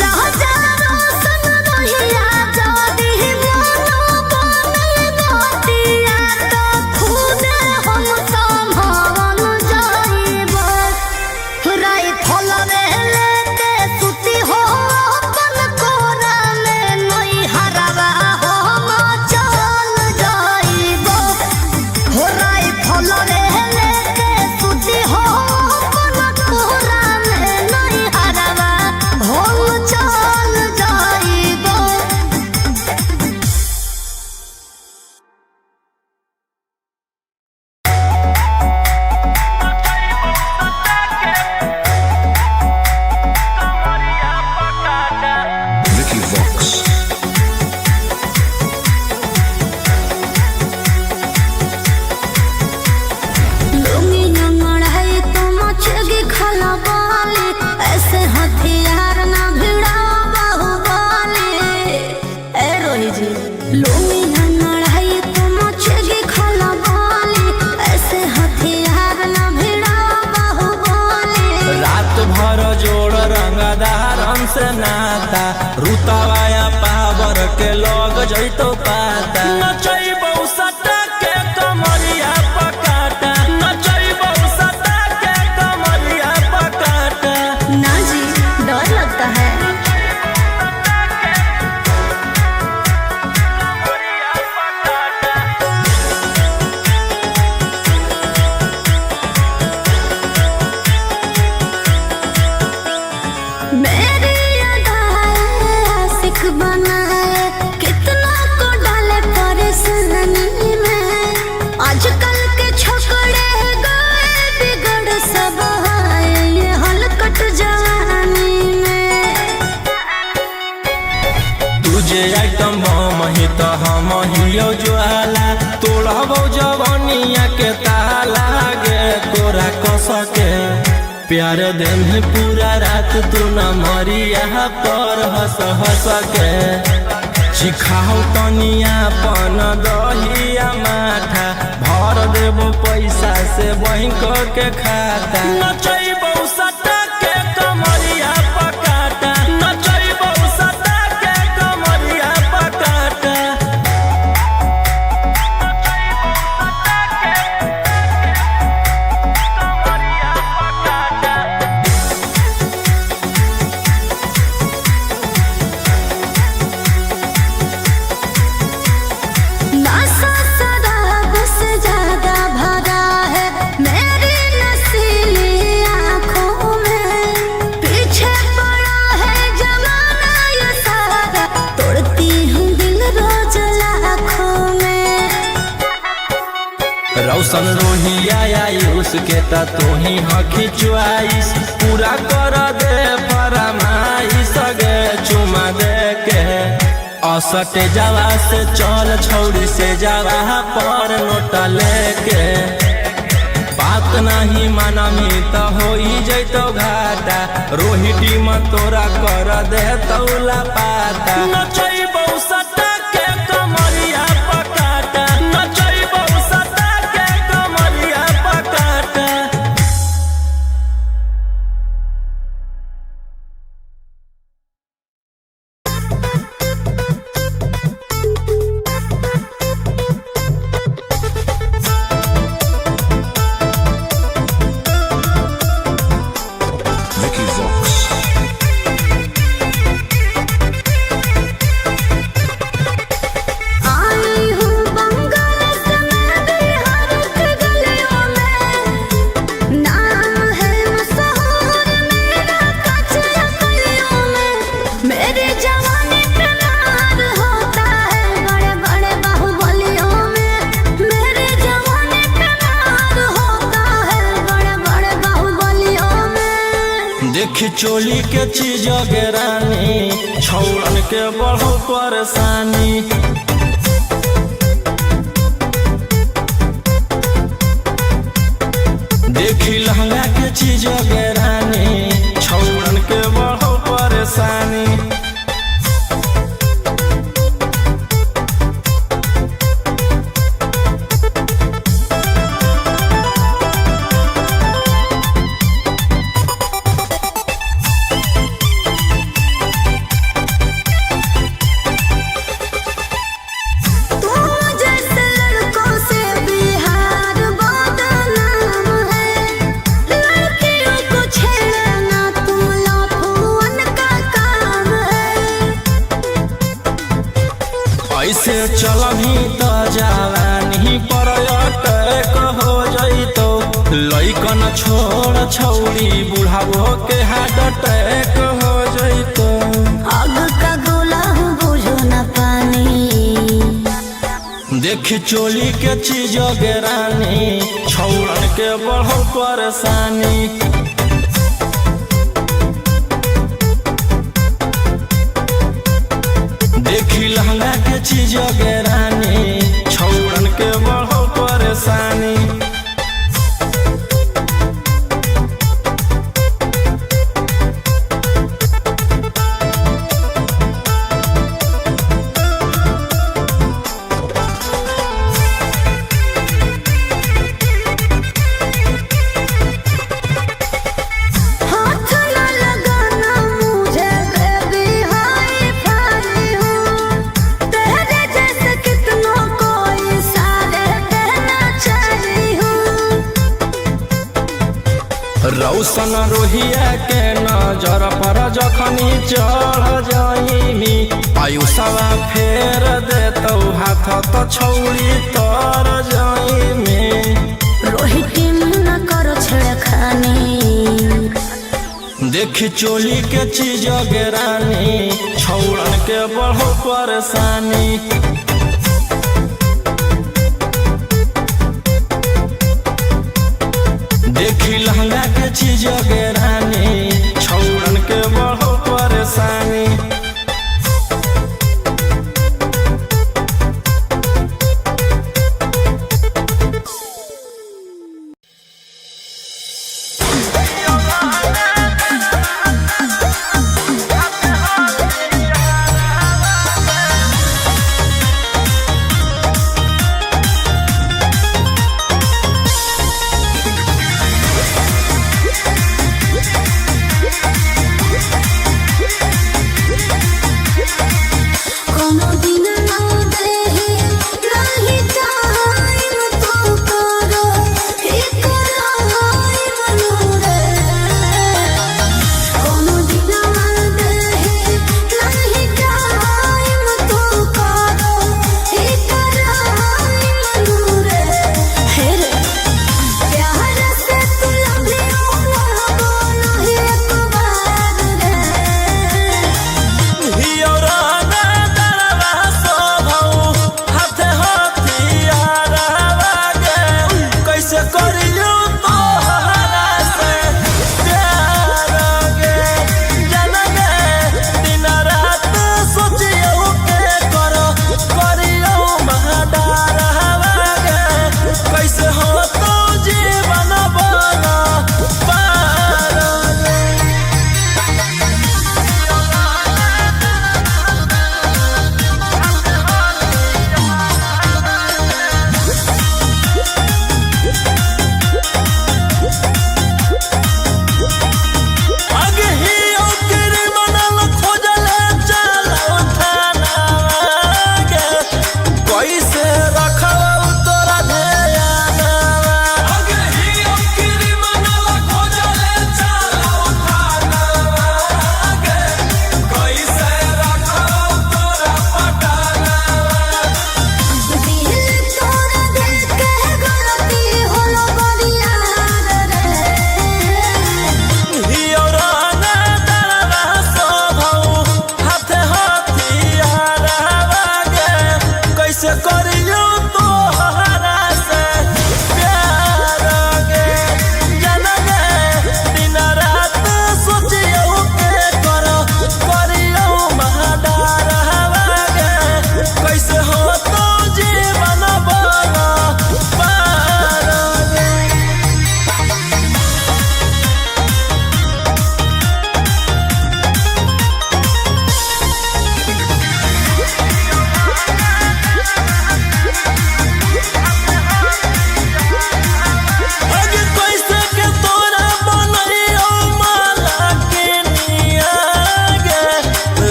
राजा रोशन रहिया जदी मनो बने गोतिया तो खुद हम संभावन जाइब राई फलवे लेके सुती हो से नाता रुतवाया पावर के लग जइतो पाता नचैबौ सटा के कमरिया पकाटा नचैबौ सटा के कमरिया पकाटा ना जी डर लगता है तो हम हियो ज्वाला तोड़बौ जवनिया के ताला गे तोरा कसके प्यार दिन पूरा रात तू न मरिया पर हंस हंस के सिखाओ तनिया पन दहिया माथा भर देबो पैसा से बैंक के खाता नचैबौ सटा के कमरिया पकाटा नचैबौ सटा के कमरिया पकाटा ज्यादा भरा है मेरी नसीली आँखों रौशन रोहिया आयुष के ता तू ही हखी चुआइस पूरा कर दे फरमाइश गे चुमा दे के असटे जावा से चल छौड़ी से जावा पर नोटा लेके बात नहीं मानमी तो हो जैतो घाटा रोहिटी में तोरा कर दे तौला पाता नचैबौ सटा के कमरिया पकाटा नचैबौ सटा के कमरिया पकाटा। Vicky Vox. आई हूँ बंगाल से मैं बिहार के गलियों में नाम है मशहूर मेरा कचरा गलियों में मेरे जवानी पे नार होता है बड़े बड़े बाहुबलियों में मेरे जवानी पे नार होता है बड़े बड़े बाहुबलियों में। देखी चोली के चीज गे रानी छौड़न के बढ़ो परेशानी देखी लहंगा के चीज गे रानी छौड़न के बढ़ो परेशानी तुम जैसे लड़कों से बिहार बदनाम है लड़कियों को छेड़ना तुम लफुअन का काम है। ऐसे चलही तो जवानी पर अटैक हो जइतो लइकन छोड़ छौड़ी बुढ़ावो के हार्ट अटैक हो जइतो आग का गोला हूँ बुझो न पानी देखी चोली के चीज गे रानी छौड़न के बढ़ो परेशानी देखी लहंगा के चीज गे रानी छौड़न के बढ़ो परेशानी हाथ न लगाना मुझे बेबी हाई फाई हूँ तेरे जैसे कितनों को इशारे कहना चाही हूँ। रौशन रोहिया के नजर पर जखनी चढ़ जाइनी आयुषवा फेर देतौ हाथ तो छौड़ी तर जाइनी रोहित न करो छेड़खानी देखी चोली के चीज गे रानी छौड़न के बढ़ो परेशानी देखी लहंगा के चीज गे रानी छौड़न के बढ़ो परेशानी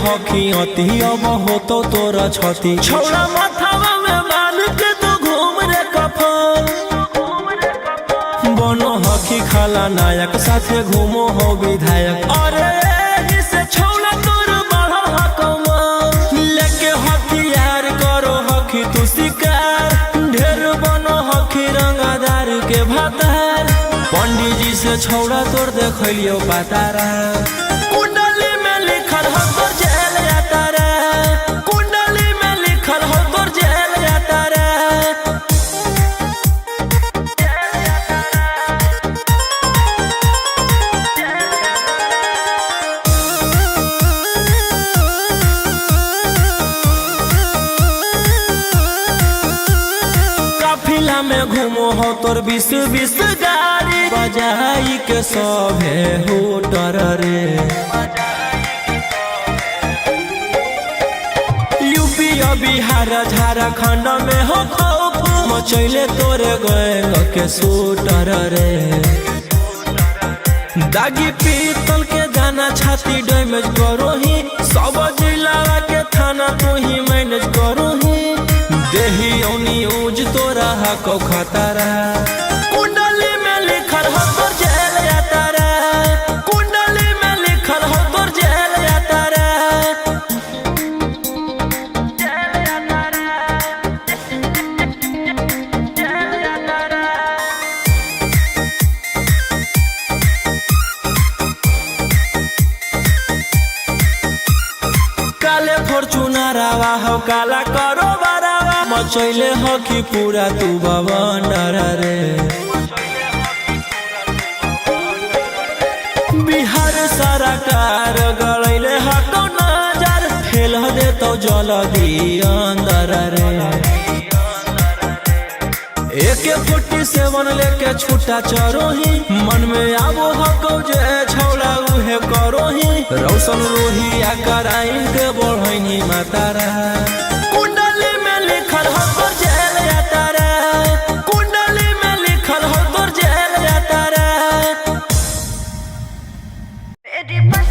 हकी अति अब हो तो तोरा छती छौड़ा माथावा में बांध के तो घूम रे कफन बनो हकी खाला नायक साथे घूमो हो विधायक अरे से छौड़ा तोर बढ़ हकमा लेके हथियार करो हकी तू शिकार ढेर बनो हकी रंगदार के भातार पंडित जी से छौड़ा तोर देखलियो पातारा कुंडली में लिखल हो तोर जेल जाता रे कुंडली में लिखल हो तोर जेल जाता रे काफिला में घूमो हो तोर 20 गाड़ी बजाई के सभे होटर रे यूपी बिहार झारखंड में हो खौफ मचैले तोरे गैंग के शूटर रे दागी पीतल के दाना छाती डैमेज करो ही सब जिला के थाना तू ही मैनेज करो ही देही न्यूज तोरा हको खतरा कुंडली में लिखल हो तोर जेल जाता रे कुंडली में लिखल हो तोर जेल जाता रे काले फॉर्च्यूनर आवा हो काला करो बरावा मचैले हो कि पूरा तू बवंडर रे बिहार सरकार गड़ैले हटो नजर फेल दे तो जल्दी अंदर रे AK-47 लेके छूटा चरोही मन में आबो हको जे छौड़ा उहे करोही रौशन रोहिया कराइन के बढ़ैनी मातारा कुंडली में लिखल हो तोर जेल जाता रे कुंडली में लिखल हो तोर जेल जाता रे Vicky Vox.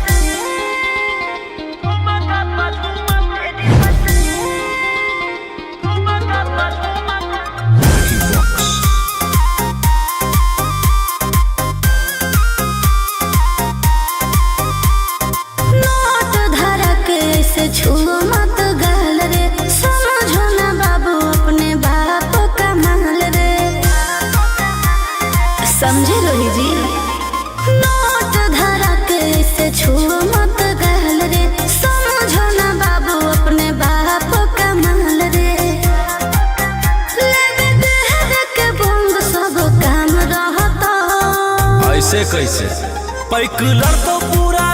नोट धरा के ऐसे छुओ मत गाल रे समझो ना बाबू अपने बाप का माल रे समझे रोही जी नोट धरा के ऐसे छुओ मत गाल रे समझो ना बाबू अपने बाप का माल रे लेवे देहर के बंग सब काम रहता ऐसे कैसे पैकलर तो पूरा